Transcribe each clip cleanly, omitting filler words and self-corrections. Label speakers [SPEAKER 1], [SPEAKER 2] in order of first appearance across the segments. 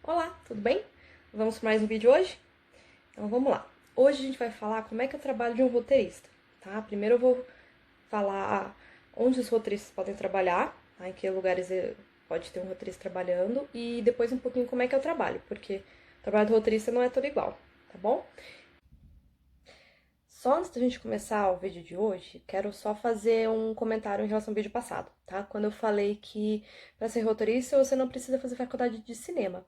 [SPEAKER 1] Olá, tudo bem? Vamos para mais um vídeo hoje? Então vamos lá. Hoje a gente vai falar como é que é o trabalho de um roteirista, tá? Primeiro eu vou falar onde os roteiristas podem trabalhar, tá? Em que lugares pode ter um roteirista trabalhando e depois um pouquinho como é que é o trabalho, porque o trabalho do roteirista não é todo igual, tá bom? Só antes da gente começar o vídeo de hoje, quero só fazer um comentário em relação ao vídeo passado, tá? Quando eu falei que para ser roteirista você não precisa fazer faculdade de cinema.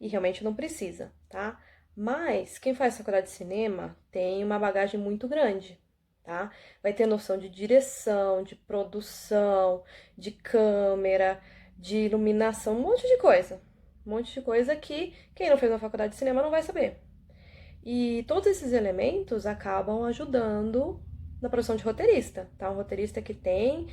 [SPEAKER 1] E realmente não precisa, tá? Mas quem faz faculdade de cinema tem uma bagagem muito grande, tá? Vai ter noção de direção, de produção, de câmera, de iluminação, um monte de coisa. Um monte de coisa que quem não fez uma faculdade de cinema não vai saber. E todos esses elementos acabam ajudando na produção de roteirista, tá? Um roteirista que tem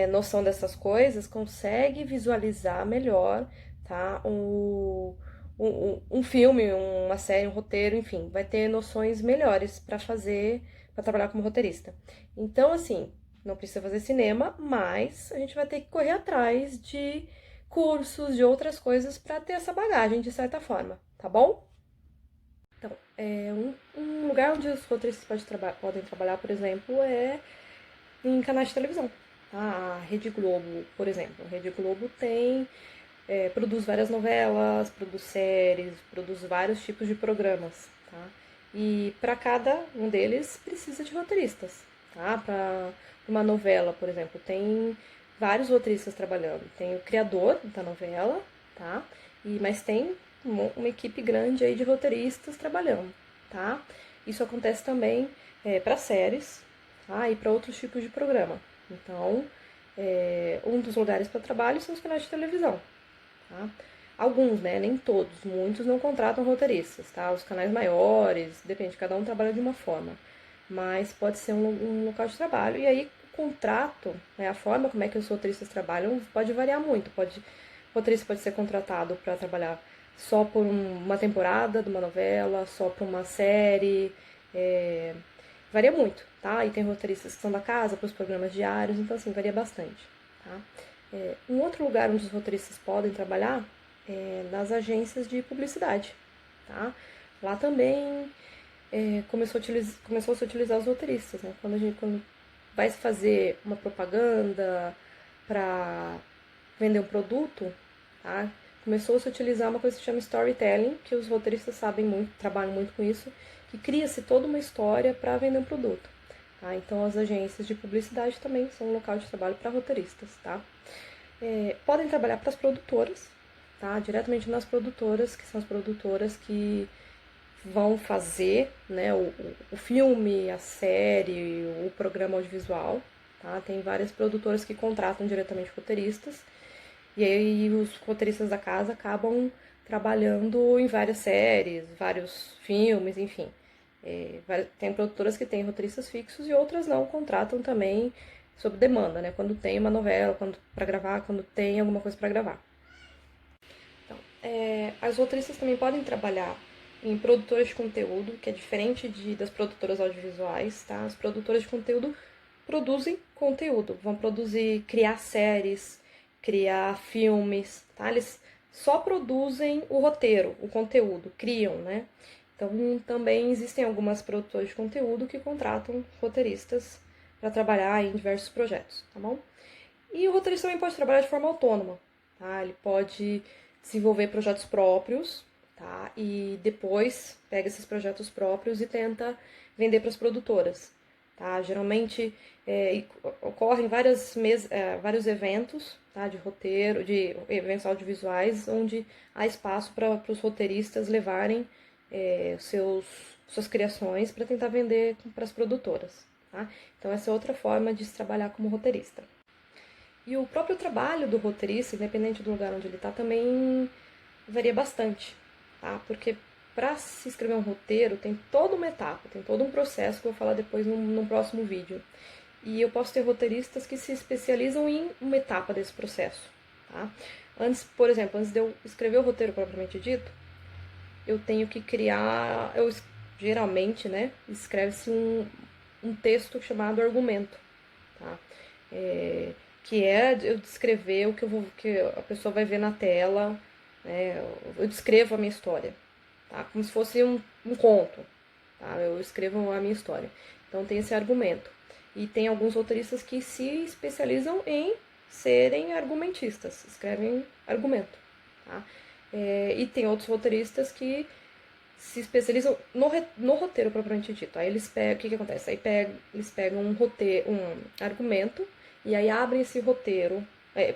[SPEAKER 1] noção dessas coisas consegue visualizar melhor, tá? Um filme, uma série, um roteiro, enfim, vai ter noções melhores para fazer, para trabalhar como roteirista. Então, assim, não precisa fazer cinema, mas a gente vai ter que correr atrás de cursos, de outras coisas para ter essa bagagem de certa forma, tá bom? Então, um lugar onde os roteiristas podem trabalhar, por exemplo, é em canais de televisão. Tá? A Rede Globo, por exemplo. A Rede Globo produz várias novelas, produz séries, produz vários tipos de programas. Tá? E para cada um deles precisa de roteiristas. Tá? Para uma novela, por exemplo, tem vários roteiristas trabalhando. Tem o criador da novela, tá? Mas tem uma equipe grande aí de roteiristas trabalhando, tá? Isso acontece também para séries, tá? E para outros tipos de programa. Então, um dos lugares para trabalho são os canais de televisão, tá? Alguns, né? Nem todos, muitos não contratam roteiristas, tá? Os canais maiores, depende, cada um trabalha de uma forma. Mas pode ser um local de trabalho. E aí, o contrato, né, a forma como é que os roteiristas trabalham pode variar muito. O roteirista pode ser contratado para trabalhar só por uma temporada de uma novela, só por uma série. é, Varia muito, tá? E tem roteiristas que são da casa para os programas diários, então assim, varia bastante, tá? Um outro lugar onde os roteiristas podem trabalhar é nas agências de publicidade, tá? Lá também começou a se utilizar os roteiristas, né? Quando vai se fazer uma propaganda para vender um produto, tá? Começou a se utilizar uma coisa que se chama storytelling, que os roteiristas sabem muito, trabalham muito com isso, que cria-se toda uma história para vender um produto. Tá? Então as agências de publicidade também são um local de trabalho para roteiristas, tá? Podem trabalhar para as produtoras, tá? Diretamente nas produtoras, que são as produtoras que vão fazer, né, o filme, a série, o programa audiovisual, tá? Tem várias produtoras que contratam diretamente roteiristas, e aí os roteiristas da casa acabam trabalhando em várias séries, vários filmes, enfim. Tem produtoras que têm roteiristas fixos e outras não, contratam também sob demanda, né? Quando tem uma novela, para gravar, quando tem alguma coisa para gravar. Então, as roteiristas também podem trabalhar em produtoras de conteúdo, que é diferente das produtoras audiovisuais, tá? As produtoras de conteúdo produzem conteúdo, vão criar séries, criar filmes, tá? Eles só produzem o roteiro, o conteúdo, criam, né? Então, também existem algumas produtoras de conteúdo que contratam roteiristas para trabalhar em diversos projetos, tá bom? E o roteirista também pode trabalhar de forma autônoma, tá? Ele pode desenvolver projetos próprios, tá? E depois pega esses projetos próprios e tenta vender para as produtoras, tá? Geralmente ocorrem vários eventos, tá? De roteiro, de eventos audiovisuais, onde há espaço para os roteiristas levarem suas criações para tentar vender para as produtoras, tá? Então essa é outra forma de se trabalhar como roteirista. E o próprio trabalho do roteirista, independente do lugar onde ele está, também varia bastante, tá? Porque para se escrever um roteiro tem toda uma etapa, tem todo um processo que eu vou falar depois num próximo vídeo. E eu posso ter roteiristas que se especializam em uma etapa desse processo, tá? Por exemplo, antes de eu escrever o roteiro propriamente dito, eu tenho que criar, geralmente, né, escreve-se um texto chamado argumento, tá? Que é eu descrever o que a pessoa vai ver na tela, né? Eu descrevo a minha história, tá? Como se fosse um conto, tá? Eu escrevo a minha história. Então tem esse argumento. E tem alguns roteiristas que se especializam em serem argumentistas, escrevem argumento, tá? E tem outros roteiristas que se especializam no roteiro propriamente dito. Aí eles pegam, o que acontece? Eles pegam um roteiro, um argumento, e aí abrem esse roteiro,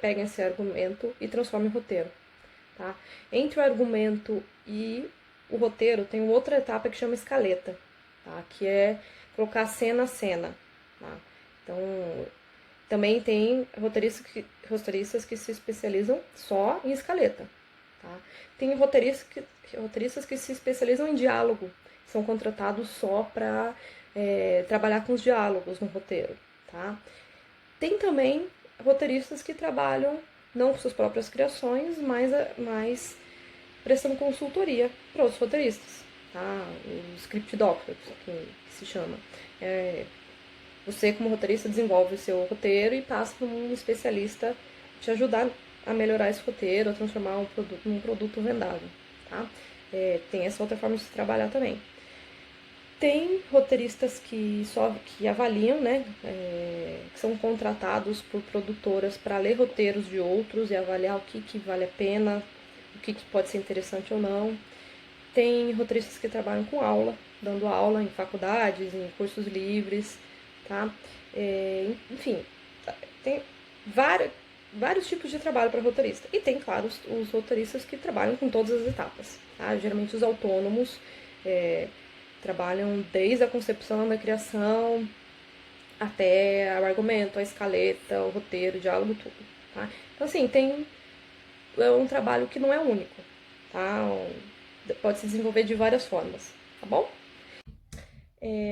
[SPEAKER 1] pegam esse argumento e transformam em roteiro, tá? Entre o argumento e o roteiro tem uma outra etapa que chama escaleta, tá? Que é colocar cena a cena, tá? Então, também tem roteiristas que se especializam só em escaleta, tá? Tem roteiristas que se especializam em diálogo, são contratados só para trabalhar com os diálogos no roteiro, tá? Tem também roteiristas que trabalham não com suas próprias criações, mas prestando consultoria para outros roteiristas, tá? O script doctor, que se chama. Você, como roteirista, desenvolve o seu roteiro e passa para um especialista te ajudar a melhorar esse roteiro, a transformar um produto num produto vendável, tá? Tem essa outra forma de se trabalhar também. Tem roteiristas que avaliam, né? Que são contratados por produtoras para ler roteiros de outros e avaliar o que vale a pena, o que pode ser interessante ou não. Tem roteiristas que trabalham com aula, dando aula em faculdades, em cursos livres, tá? Enfim, tem vários tipos de trabalho para roteirista. E tem, claro, os roteiristas que trabalham com todas as etapas, tá? Geralmente os autônomos trabalham desde a concepção da criação até o argumento, a escaleta, o roteiro, o diálogo, tudo, tá? Então, assim, é um trabalho que não é único, tá? Pode se desenvolver de várias formas, tá bom?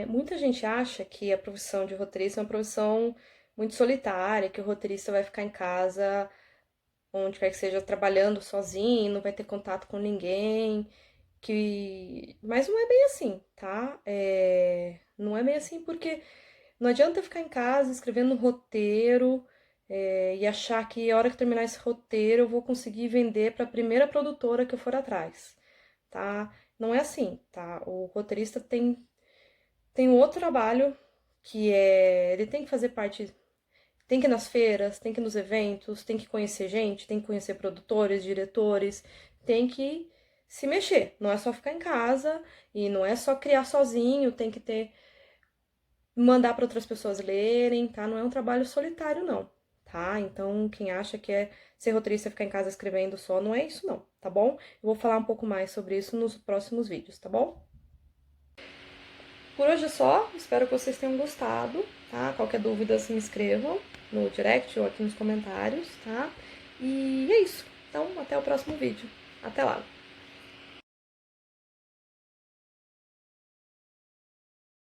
[SPEAKER 1] Muita gente acha que a profissão de roteirista é uma profissão muito solitária, que o roteirista vai ficar em casa, onde quer que seja, trabalhando sozinho, não vai ter contato com ninguém, mas não é bem assim, tá? Não é bem assim porque não adianta ficar em casa escrevendo um roteiro e achar que a hora que terminar esse roteiro eu vou conseguir vender para a primeira produtora que eu for atrás, tá? Não é assim, tá? O roteirista tem um outro trabalho que ele tem que fazer parte, tem que ir nas feiras, tem que ir nos eventos, tem que conhecer gente, tem que conhecer produtores, diretores, tem que se mexer. Não é só ficar em casa e não é só criar sozinho, tem que mandar para outras pessoas lerem, tá? Não é um trabalho solitário, não, tá? Então, quem acha que é ser roteirista e ficar em casa escrevendo só, não é isso, não, tá bom? Eu vou falar um pouco mais sobre isso nos próximos vídeos, tá bom? Por hoje é só, espero que vocês tenham gostado, tá? Qualquer dúvida, me escrevam no direct ou aqui nos comentários, tá? E é isso. Então, até o próximo vídeo. Até lá!